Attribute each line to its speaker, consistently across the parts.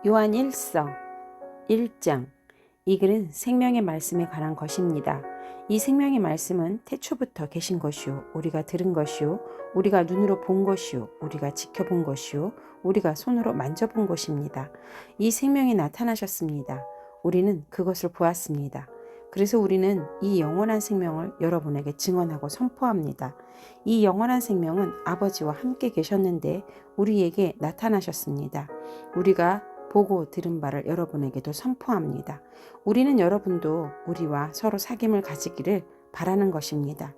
Speaker 1: 요한 1서 1장. 이 글은 생명의 말씀에 관한 것입니다. 이 생명의 말씀은 태초부터 계신 것이요 우리가 들은 것이요 우리가 눈으로 본 것이요 우리가 지켜본 것이요 우리가 손으로 만져본 것입니다. 이 생명이 나타나셨습니다. 우리는 그것을 보았습니다. 그래서 우리는 이 영원한 생명을 여러분에게 증언하고 선포합니다. 이 영원한 생명은 아버지와 함께 계셨는데 우리에게 나타나셨습니다. 우리가 보고 들은 바를 여러분에게도 선포합니다. 우리는 여러분도 우리와 서로 사귐을 가지기를 바라는 것입니다.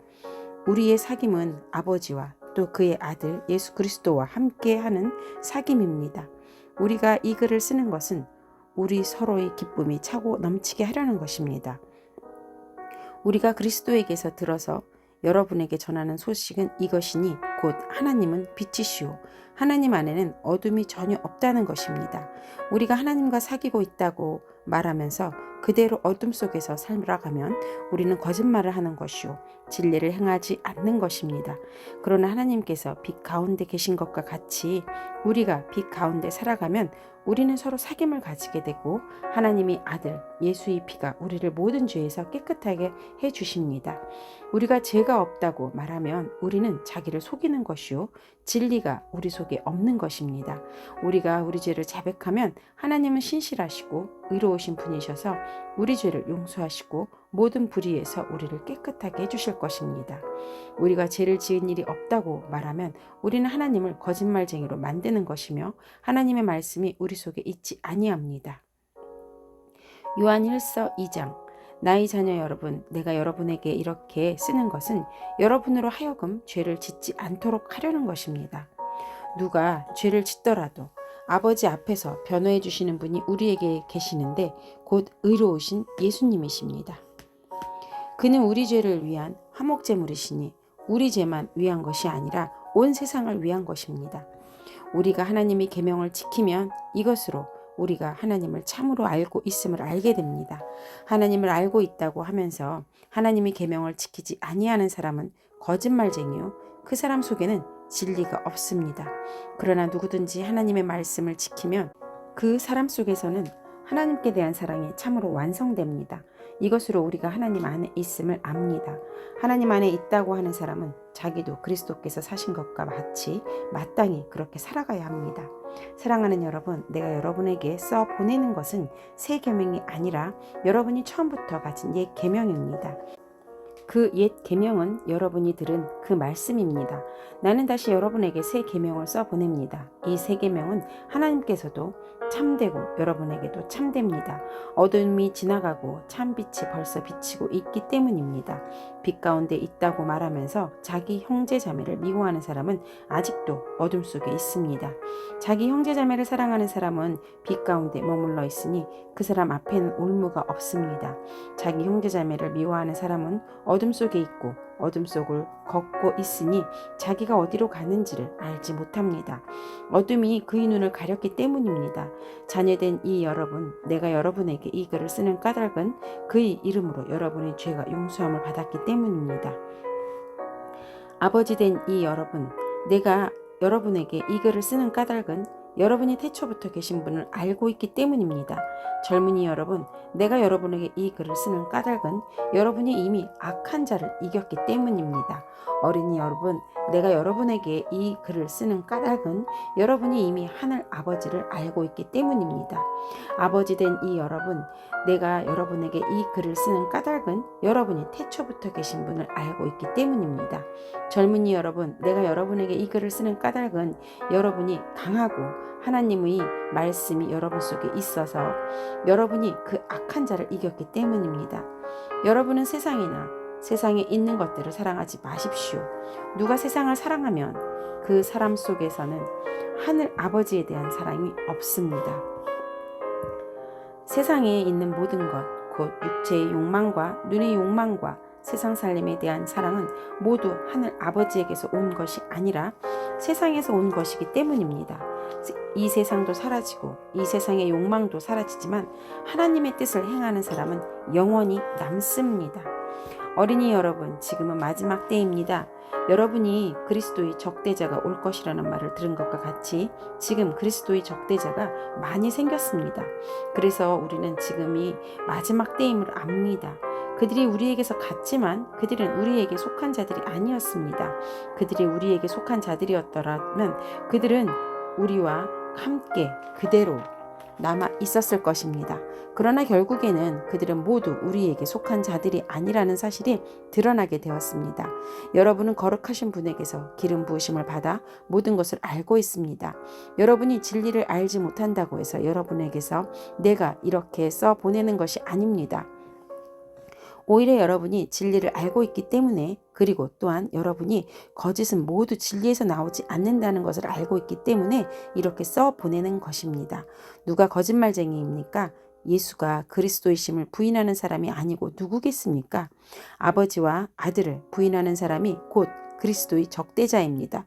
Speaker 1: 우리의 사귐은 아버지와 또 그의 아들 예수 그리스도와 함께하는 사귐입니다. 우리가 이 글을 쓰는 것은 우리 서로의 기쁨이 차고 넘치게 하려는 것입니다. 우리가 그리스도에게서 들어서 여러분에게 전하는 소식은 이것이니 곧 하나님은 빛이시오 하나님 안에는 어둠이 전혀 없다는 것입니다. 우리가 하나님과 사귀고 있다고 말하면서 그대로 어둠 속에서 살아가면 우리는 거짓말을 하는 것이요 진리를 행하지 않는 것입니다. 그러나 하나님께서 빛 가운데 계신 것과 같이 우리가 빛 가운데 살아가면 우리는 서로 사귐을 가지게 되고 하나님의 아들 예수의 피가 우리를 모든 죄에서 깨끗하게 해주십니다. 우리가 죄가 없다고 말하면 우리는 자기를 속이는 것이요 진리가 우리 속에 없는 것입니다. 우리가 우리 죄를 자백하면 하나님은 신실하시고 의로우신 분이셔서 우리 죄를 용서하시고 모든 불의에서 우리를 깨끗하게 해주실 것입니다. 우리가 죄를 지은 일이 없다고 말하면 우리는 하나님을 거짓말쟁이로 만드는 것이며 하나님의 말씀이 우리 속에 있지 아니합니다. 요한 1서 2장. 나의 자녀 여러분, 내가 여러분에게 이렇게 쓰는 것은 여러분으로 하여금 죄를 짓지 않도록 하려는 것입니다. 누가 죄를 짓더라도 아버지 앞에서 변호해 주시는 분이 우리에게 계시는데 곧 의로우신 예수님이십니다. 그는 우리 죄를 위한 화목제물이시니 우리 죄만 위한 것이 아니라 온 세상을 위한 것입니다. 우리가 하나님의 계명을 지키면 이것으로 우리가 하나님을 참으로 알고 있음을 알게 됩니다. 하나님을 알고 있다고 하면서 하나님의 계명을 지키지 아니하는 사람은 거짓말쟁이요 그 사람 속에는 진리가 없습니다. 그러나 누구든지 하나님의 말씀을 지키면 그 사람 속에서는 하나님께 대한 사랑이 참으로 완성됩니다. 이것으로 우리가 하나님 안에 있음을 압니다. 하나님 안에 있다고 하는 사람은 자기도 그리스도께서 사신 것과 같이 마땅히 그렇게 살아가야 합니다. 사랑하는 여러분, 내가 여러분에게 써 보내는 것은 새 계명이 아니라 여러분이 처음부터 가진 옛 계명입니다. 그 옛 계명은 여러분이 들은 그 말씀입니다. 나는 다시 여러분에게 새 계명을 써 보냅니다. 이 새 계명은 하나님께서도 참되고 여러분에게도 참됩니다. 어둠이 지나가고 참빛이 벌써 비치고 있기 때문입니다. 빛 가운데 있다고 말하면서 자기 형제 자매를 미워하는 사람은 아직도 어둠 속에 있습니다. 자기 형제 자매를 사랑하는 사람은 빛 가운데 머물러 있으니 그 사람 앞에는 올무가 없습니다. 자기 형제 자매를 미워하는 사람은 어둠 속에 있고 어둠 속을 걷고 있으니 자기가 어디로 가는지를 알지 못합니다. 어둠이 그의 눈을 가렸기 때문입니다. 자녀된 이 여러분, 내가 여러분에게 이 글을 쓰는 까닭은 그의 이름으로 여러분의 죄가 용서함을 받았기 때문입니다. 아버지 된 이 여러분, 내가 여러분에게 이 글을 쓰는 까닭은 여러분이 태초부터 계신 분을 알고 있기 때문입니다. 젊은이 여러분, 내가 여러분에게 이 글을 쓰는 까닭은 여러분이 이미 악한 자를 이겼기 때문입니다. 어린이 여러분, 내가 여러분에게 이 글을 쓰는 까닭은 여러분이 이미 하늘 아버지를 알고 있기 때문입니다. 아버지 된 이 여러분, 내가 여러분에게 이 글을 쓰는 까닭은 여러분이 태초부터 계신 분을 알고 있기 때문입니다. 젊은이 여러분, 내가 여러분에게 이 글을 쓰는 까닭은 여러분이 강하고 하나님의 말씀이 여러분 속에 있어서 여러분이 그 악한 자를 이겼기 때문입니다. 여러분은 세상에 있는 것들을 사랑하지 마십시오. 누가 세상을 사랑하면 그 사람 속에서는 하늘 아버지에 대한 사랑이 없습니다. 세상에 있는 모든 것, 곧 육체의 욕망과 눈의 욕망과 세상 살림에 대한 사랑은 모두 하늘 아버지에게서 온 것이 아니라 세상에서 온 것이기 때문입니다. 이 세상도 사라지고 이 세상의 욕망도 사라지지만 하나님의 뜻을 행하는 사람은 영원히 남습니다. 어린이 여러분, 지금은 마지막 때입니다. 여러분이 그리스도의 적대자가 올 것이라는 말을 들은 것과 같이 지금 그리스도의 적대자가 많이 생겼습니다. 그래서 우리는 지금이 마지막 때임을 압니다. 그들이 우리에게서 갔지만 그들은 우리에게 속한 자들이 아니었습니다. 그들이 우리에게 속한 자들이었더라면 그들은 우리와 함께 그대로 남아 있었을 것입니다. 그러나 결국에는 그들은 모두 우리에게 속한 자들이 아니라는 사실이 드러나게 되었습니다. 여러분은 거룩하신 분에게서 기름 부으심을 받아 모든 것을 알고 있습니다. 여러분이 진리를 알지 못한다고 해서 여러분에게서 내가 이렇게 써 보내는 것이 아닙니다. 오히려 여러분이 진리를 알고 있기 때문에, 그리고 또한 여러분이 거짓은 모두 진리에서 나오지 않는다는 것을 알고 있기 때문에 이렇게 써 보내는 것입니다. 누가 거짓말쟁이입니까? 예수가 그리스도이심을 부인하는 사람이 아니고 누구겠습니까? 아버지와 아들을 부인하는 사람이 곧 그리스도의 적대자입니다.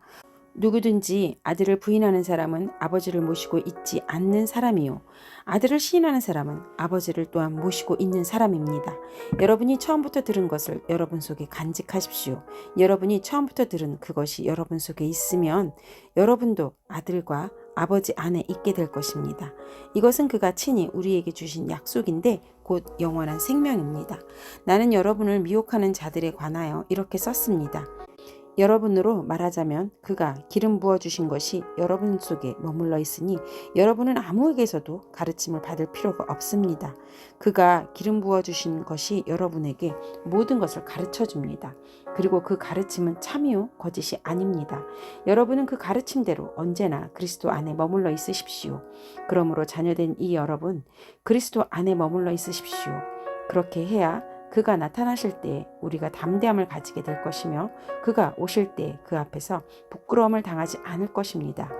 Speaker 1: 누구든지 아들을 부인하는 사람은 아버지를 모시고 있지 않는 사람이요, 아들을 시인하는 사람은 아버지를 또한 모시고 있는 사람입니다. 여러분이 처음부터 들은 것을 여러분 속에 간직하십시오. 여러분이 처음부터 들은 그것이 여러분 속에 있으면 여러분도 아들과 아버지 안에 있게 될 것입니다. 이것은 그가 친히 우리에게 주신 약속인데 곧 영원한 생명입니다. 나는 여러분을 미혹하는 자들에 관하여 이렇게 썼습니다. 여러분으로 말하자면 그가 기름 부어주신 것이 여러분 속에 머물러 있으니 여러분은 아무에게서도 가르침을 받을 필요가 없습니다. 그가 기름 부어주신 것이 여러분에게 모든 것을 가르쳐 줍니다. 그리고 그 가르침은 참이요 거짓이 아닙니다. 여러분은 그 가르침대로 언제나 그리스도 안에 머물러 있으십시오. 그러므로 자녀된 이 여러분, 그리스도 안에 머물러 있으십시오. 그렇게 해야 그가 나타나실 때 우리가 담대함을 가지게 될 것이며 그가 오실 때 그 앞에서 부끄러움을 당하지 않을 것입니다.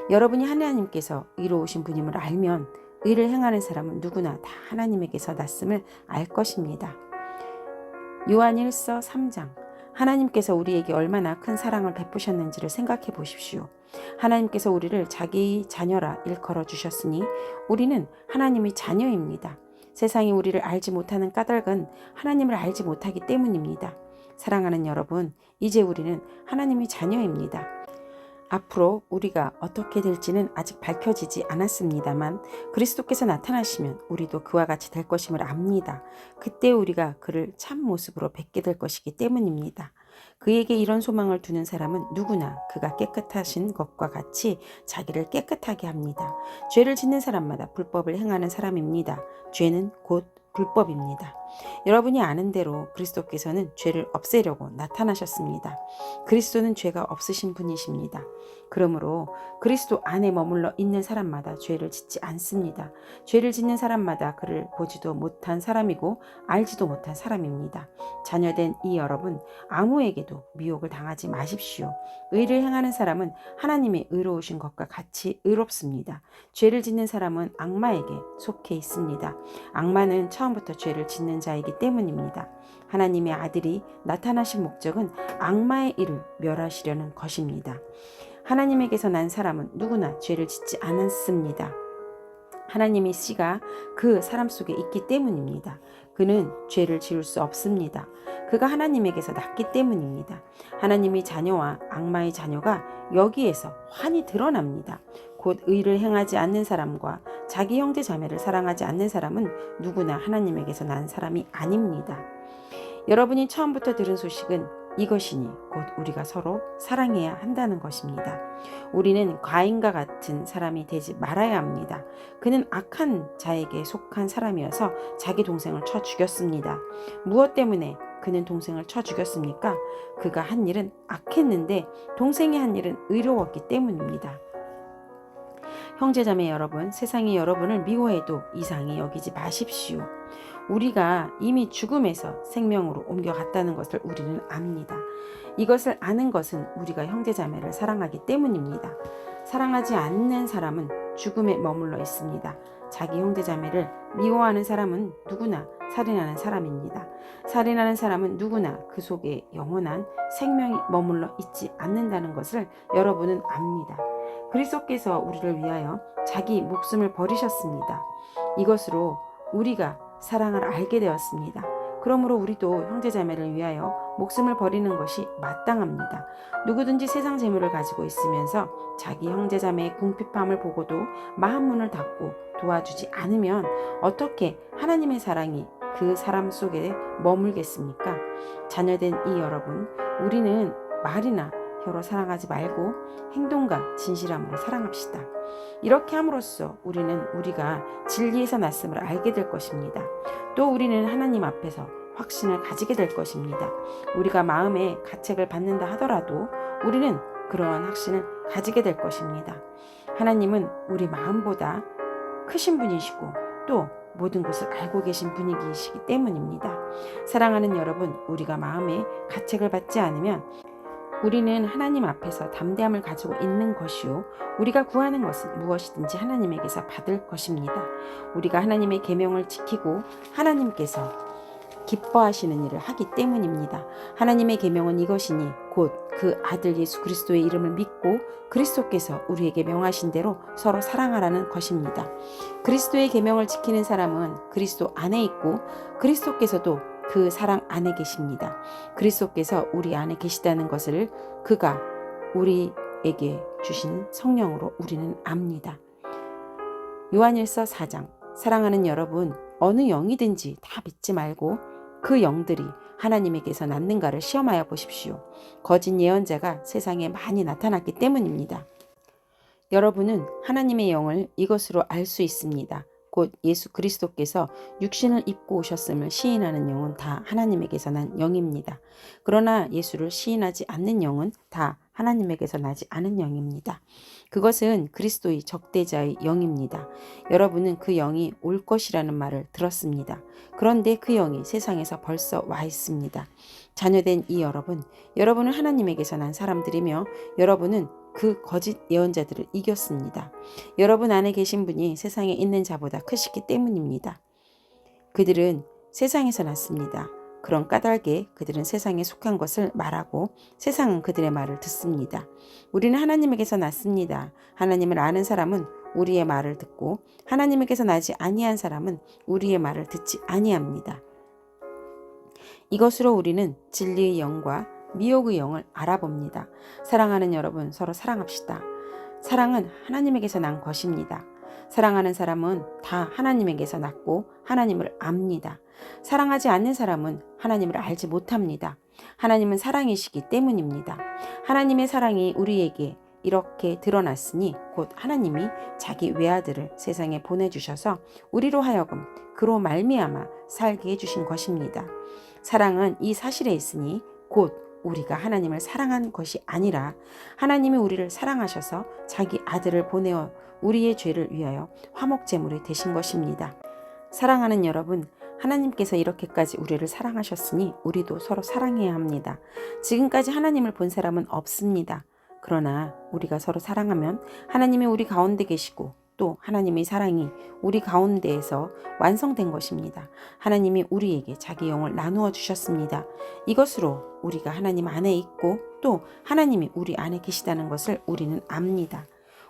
Speaker 1: 여러분이 하나님께서 의로우신 분임을 알면 의를 행하는 사람은 누구나 다 하나님에게서 났음을 알 것입니다. 요한 1서 3장. 하나님께서 우리에게 얼마나 큰 사랑을 베푸셨는지를 생각해 보십시오. 하나님께서 우리를 자기의 자녀라 일컬어 주셨으니 우리는 하나님의 자녀입니다. 세상이 우리를 알지 못하는 까닭은 하나님을 알지 못하기 때문입니다. 사랑하는 여러분, 이제 우리는 하나님의 자녀입니다. 앞으로 우리가 어떻게 될지는 아직 밝혀지지 않았습니다만 그리스도께서 나타나시면 우리도 그와 같이 될 것임을 압니다. 그때 우리가 그를 참 모습으로 뵙게 될 것이기 때문입니다. 그에게 이런 소망을 두는 사람은 누구나 그가 깨끗하신 것과 같이 자기를 깨끗하게 합니다. 죄를 짓는 사람마다 불법을 행하는 사람입니다. 죄는 곧 불법입니다. 여러분이 아는 대로 그리스도께서는 죄를 없애려고 나타나셨습니다. 그리스도는 죄가 없으신 분이십니다. 그러므로 그리스도 안에 머물러 있는 사람마다 죄를 짓지 않습니다. 죄를 짓는 사람마다 그를 보지도 못한 사람이고 알지도 못한 사람입니다. 자녀된 이 여러분, 아무에게도 미혹을 당하지 마십시오. 의를 행하는 사람은 하나님의 의로우신 것과 같이 의롭습니다. 죄를 짓는 사람은 악마에게 속해 있습니다. 악마는 처음부터 죄를 짓는 자이기 때문입니다. 하나님의 아들이 나타나신 목적은 악마의 일을 멸하시려는 것입니다. 하나님에게서 난 사람은 누구나 죄를 짓지 않았습니다. 하나님의 씨가 그 사람 속에 있기 때문입니다. 그는 죄를 지을 수 없습니다. 그가 하나님에게서 났기 때문입니다. 하나님의 자녀와 악마의 자녀가 여기에서 환히 드러납니다. 곧 의를 행하지 않는 사람과 자기 형제 자매를 사랑하지 않는 사람은 누구나 하나님에게서 난 사람이 아닙니다. 여러분이 처음부터 들은 소식은 이것이니 곧 우리가 서로 사랑해야 한다는 것입니다. 우리는 과인과 같은 사람이 되지 말아야 합니다. 그는 악한 자에게 속한 사람이어서 자기 동생을 쳐 죽였습니다. 무엇 때문에 그는 동생을 쳐 죽였습니까? 그가 한 일은 악했는데 동생이 한 일은 의로웠기 때문입니다. 형제자매 여러분, 세상이 여러분을 미워해도 이상히 여기지 마십시오. 우리가 이미 죽음에서 생명으로 옮겨갔다는 것을 우리는 압니다. 이것을 아는 것은 우리가 형제자매를 사랑하기 때문입니다. 사랑하지 않는 사람은 죽음에 머물러 있습니다. 자기 형제자매를 미워하는 사람은 누구나 살인하는 사람입니다. 살인하는 사람은 누구나 그 속에 영원한 생명이 머물러 있지 않는다는 것을 여러분은 압니다. 그리스도께서 우리를 위하여 자기 목숨을 버리셨습니다. 이것으로 우리가 사랑을 알게 되었습니다. 그러므로 우리도 형제자매를 위하여 목숨을 버리는 것이 마땅합니다. 누구든지 세상 재물을 가지고 있으면서 자기 형제자매의 궁핍함을 보고도 마음 문을 닫고 도와주지 않으면 어떻게 하나님의 사랑이 그 사람 속에 머물겠습니까? 자녀된 이 여러분, 우리는 말이나 혀로 사랑하지 말고 행동과 진실함으로 사랑합시다. 이렇게 함으로써 우리는 우리가 진리에서 났음을 알게 될 것입니다. 또 우리는 하나님 앞에서 확신을 가지게 될 것입니다. 우리가 마음에 가책을 받는다 하더라도 우리는 그러한 확신을 가지게 될 것입니다. 하나님은 우리 마음보다 크신 분이시고 또 모든 것을 알고 계신 분이시기 때문입니다. 사랑하는 여러분, 우리가 마음에 가책을 받지 않으면 우리는 하나님 앞에서 담대함을 가지고 있는 것이요, 우리가 구하는 것은 무엇이든지 하나님에게서 받을 것입니다. 우리가 하나님의 계명을 지키고 하나님께서 기뻐하시는 일을 하기 때문입니다. 하나님의 계명은 이것이니 곧 그 아들 예수 그리스도의 이름을 믿고 그리스도께서 우리에게 명하신 대로 서로 사랑하라는 것입니다. 그리스도의 계명을 지키는 사람은 그리스도 안에 있고 그리스도께서도 그 사랑 안에 계십니다. 그리스도께서 우리 안에 계시다는 것을 그가 우리에게 주신 성령으로 우리는 압니다. 요한일서 4장. 사랑하는 여러분, 어느 영이든지 다 믿지 말고 그 영들이 하나님에게서 났는가를 시험하여 보십시오. 거짓 예언자가 세상에 많이 나타났기 때문입니다. 여러분은 하나님의 영을 이것으로 알 수 있습니다. 곧 예수 그리스도께서 육신을 입고 오셨음을 시인하는 영은 다 하나님에게서 난 영입니다. 그러나 예수를 시인하지 않는 영은 다 하나님에게서 나지 않은 영입니다. 그것은 그리스도의 적대자의 영입니다. 여러분은 그 영이 올 것이라는 말을 들었습니다. 그런데 그 영이 세상에서 벌써 와 있습니다. 자녀된 이 여러분은 하나님에게서 난 사람들이며 여러분은 그 거짓 예언자들을 이겼습니다. 여러분 안에 계신 분이 세상에 있는 자보다 크시기 때문입니다. 그들은 세상에서 났습니다. 그런 까닭에 그들은 세상에 속한 것을 말하고 세상은 그들의 말을 듣습니다. 우리는 하나님에게서 났습니다. 하나님을 아는 사람은 우리의 말을 듣고 하나님에게서 나지 아니한 사람은 우리의 말을 듣지 아니합니다. 이것으로 우리는 진리의 영과 미혹의 영을 알아봅니다. 사랑하는 여러분, 서로 사랑합시다. 사랑은 하나님에게서 난 것입니다. 사랑하는 사람은 다 하나님에게서 났고 하나님을 압니다. 사랑하지 않는 사람은 하나님을 알지 못합니다. 하나님은 사랑이시기 때문입니다. 하나님의 사랑이 우리에게 이렇게 드러났으니 곧 하나님이 자기 외아들을 세상에 보내주셔서 우리로 하여금 그로 말미암아 살게 해주신 것입니다. 사랑은 이 사실에 있으니 곧 우리가 하나님을 사랑한 것이 아니라 하나님이 우리를 사랑하셔서 자기 아들을 보내어 우리의 죄를 위하여 화목제물이 되신 것입니다. 사랑하는 여러분, 하나님께서 이렇게까지 우리를 사랑하셨으니 우리도 서로 사랑해야 합니다. 지금까지 하나님을 본 사람은 없습니다. 그러나 우리가 서로 사랑하면 하나님이 우리 가운데 계시고 또 하나님의 사랑이 우리 가운데에서 완성된 것입니다. 하나님이 우리에게 자기 영을 나누어 주셨습니다. 이것으로 우리가 하나님 안에 있고 또 하나님이 우리 안에 계시다는 것을 우리는 압니다.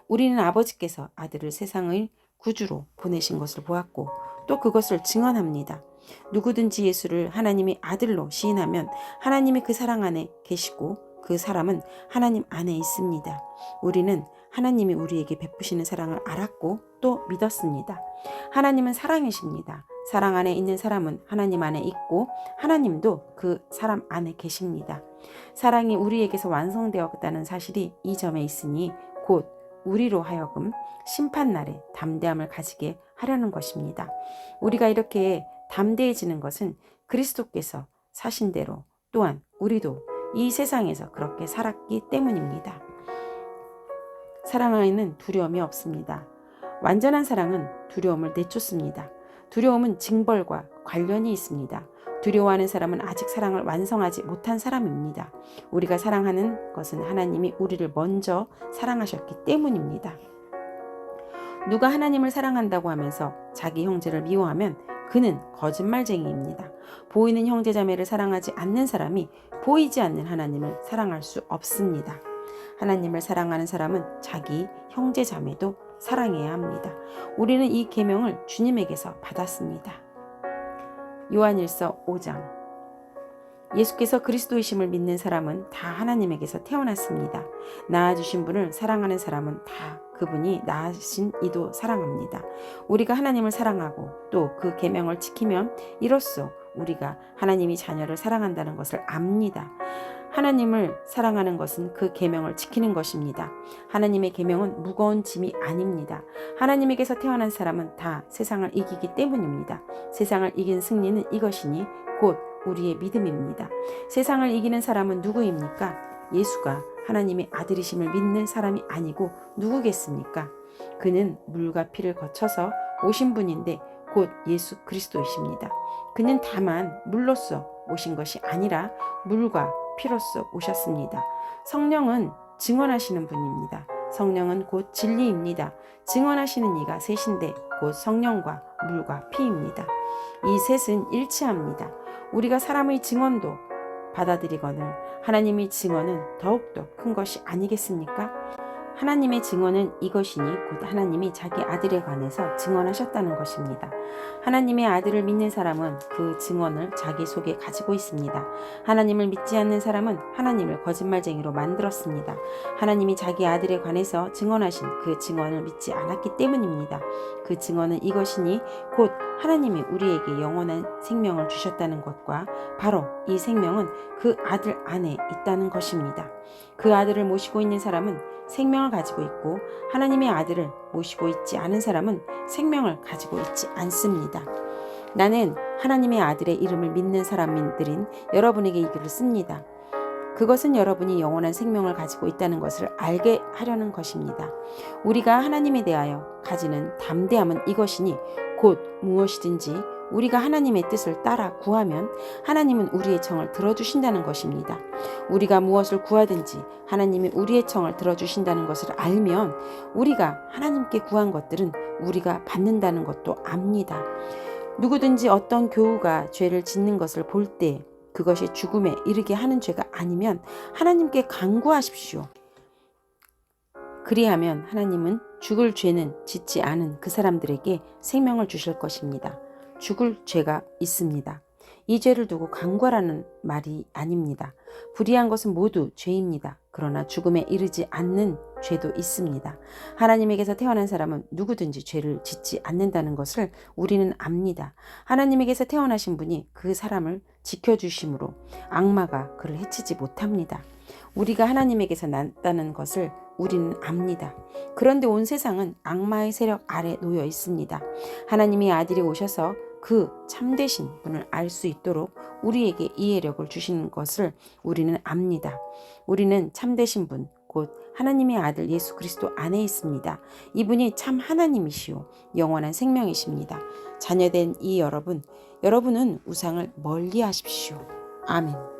Speaker 1: 우리는 아버지께서 아들을 세상의 구주로 보내신 것을 보았고 또 그것을 증언합니다. 누구든지 예수를 하나님의 아들로 시인하면 하나님이 그 사랑 안에 계시고 그 사람은 하나님 안에 있습니다. 우리는 하나님이 우리에게 베푸시는 사랑을 알았고 또 믿었습니다. 하나님은 사랑이십니다. 사랑 안에 있는 사람은 하나님 안에 있고 하나님도 그 사람 안에 계십니다. 사랑이 우리에게서 완성되었다는 사실이 이 점에 있으니 곧 우리로 하여금 심판날에 담대함을 가지게 하려는 것입니다. 우리가 이렇게 담대해지는 것은 그리스도께서 사신 대로 또한 우리도 이 세상에서 그렇게 살았기 때문입니다. 사랑 안에는 두려움이 없습니다. 완전한 사랑은 두려움을 내쫓습니다. 두려움은 징벌과 관련이 있습니다. 두려워하는 사람은 아직 사랑을 완성하지 못한 사람입니다. 우리가 사랑하는 것은 하나님이 우리를 먼저 사랑하셨기 때문입니다. 누가 하나님을 사랑한다고 하면서 자기 형제를 미워하면 그는 거짓말쟁이입니다. 보이는 형제자매를 사랑하지 않는 사람이 보이지 않는 하나님을 사랑할 수 없습니다. 하나님을 사랑하는 사람은 자기 형제자매도 사랑해야 합니다. 우리는 이 계명을 주님에게서 받았습니다. 요한일서 5장. 예수께서 그리스도이심을 믿는 사람은 다 하나님에게서 태어났습니다. 낳아주신 분을 사랑하는 사람은 다 그분이 낳으신 이도 사랑합니다. 우리가 하나님을 사랑하고 또 그 계명을 지키면 이로써 우리가 하나님이 자녀를 사랑한다는 것을 압니다. 하나님을 사랑하는 것은 그 계명을 지키는 것입니다. 하나님의 계명은 무거운 짐이 아닙니다. 하나님에게서 태어난 사람은 다 세상을 이기기 때문입니다. 세상을 이긴 승리는 이것이니 곧 우리의 믿음입니다. 세상을 이기는 사람은 누구입니까? 예수가 하나님의 아들이심을 믿는 사람이 아니고 누구겠습니까? 그는 물과 피를 거쳐서 오신 분인데 곧 예수 그리스도이십니다. 그는 다만 물로써 오신 것이 아니라 물과 피로써 오셨습니다. 성령은 증언하시는 분입니다. 성령은 곧 진리입니다. 증언하시는 이가 셋인데 곧 성령과 물과 피입니다. 이 셋은 일치합니다. 우리가 사람의 증언도 받아들이거늘 하나님의 증언은 더욱더 큰 것이 아니겠습니까? 하나님의 증언은 이것이니 곧 하나님이 자기 아들에 관해서 증언하셨다는 것입니다. 하나님의 아들을 믿는 사람은 그 증언을 자기 속에 가지고 있습니다. 하나님을 믿지 않는 사람은 하나님을 거짓말쟁이로 만들었습니다. 하나님이 자기 아들에 관해서 증언하신 그 증언을 믿지 않았기 때문입니다. 그 증언은 이것이니 곧 하나님이 우리에게 영원한 생명을 주셨다는 것과 바로 이 생명은 그 아들 안에 있다는 것입니다. 그 아들을 모시고 있는 사람은 생명을 가지고 있고 하나님의 아들을 모시고 있지 않은 사람은 생명을 가지고 있지 않습니다. 나는 하나님의 아들의 이름을 믿는 사람들인 여러분에게 이 글을 씁니다. 그것은 여러분이 영원한 생명을 가지고 있다는 것을 알게 하려는 것입니다. 우리가 하나님에 대하여 가지는 담대함은 이것이니 곧 무엇이든지 우리가 하나님의 뜻을 따라 구하면 하나님은 우리의 청을 들어주신다는 것입니다. 우리가 무엇을 구하든지 하나님이 우리의 청을 들어주신다는 것을 알면 우리가 하나님께 구한 것들은 우리가 받는다는 것도 압니다. 누구든지 어떤 교우가 죄를 짓는 것을 볼 때 그것이 죽음에 이르게 하는 죄가 아니면 하나님께 간구하십시오. 그리하면 하나님은 죽을 죄는 짓지 않은 그 사람들에게 생명을 주실 것입니다. 죽을 죄가 있습니다. 이 죄를 두고 간구하라는 말이 아닙니다. 불의한 것은 모두 죄입니다. 그러나 죽음에 이르지 않는 죄도 있습니다. 하나님에게서 태어난 사람은 누구든지 죄를 짓지 않는다는 것을 우리는 압니다. 하나님에게서 태어나신 분이 그 사람을 지켜주심으로 악마가 그를 해치지 못합니다. 우리가 하나님에게서 났다는 것을 우리는 압니다. 그런데 온 세상은 악마의 세력 아래 놓여 있습니다. 하나님의 아들이 오셔서 그 참되신 분을 알 수 있도록 우리에게 이해력을 주신 것을 우리는 압니다. 우리는 참되신 분, 곧 하나님의 아들 예수 그리스도 안에 있습니다. 이분이 참 하나님이시오 영원한 생명이십니다. 자녀된 이 여러분은 우상을 멀리 하십시오. 아멘.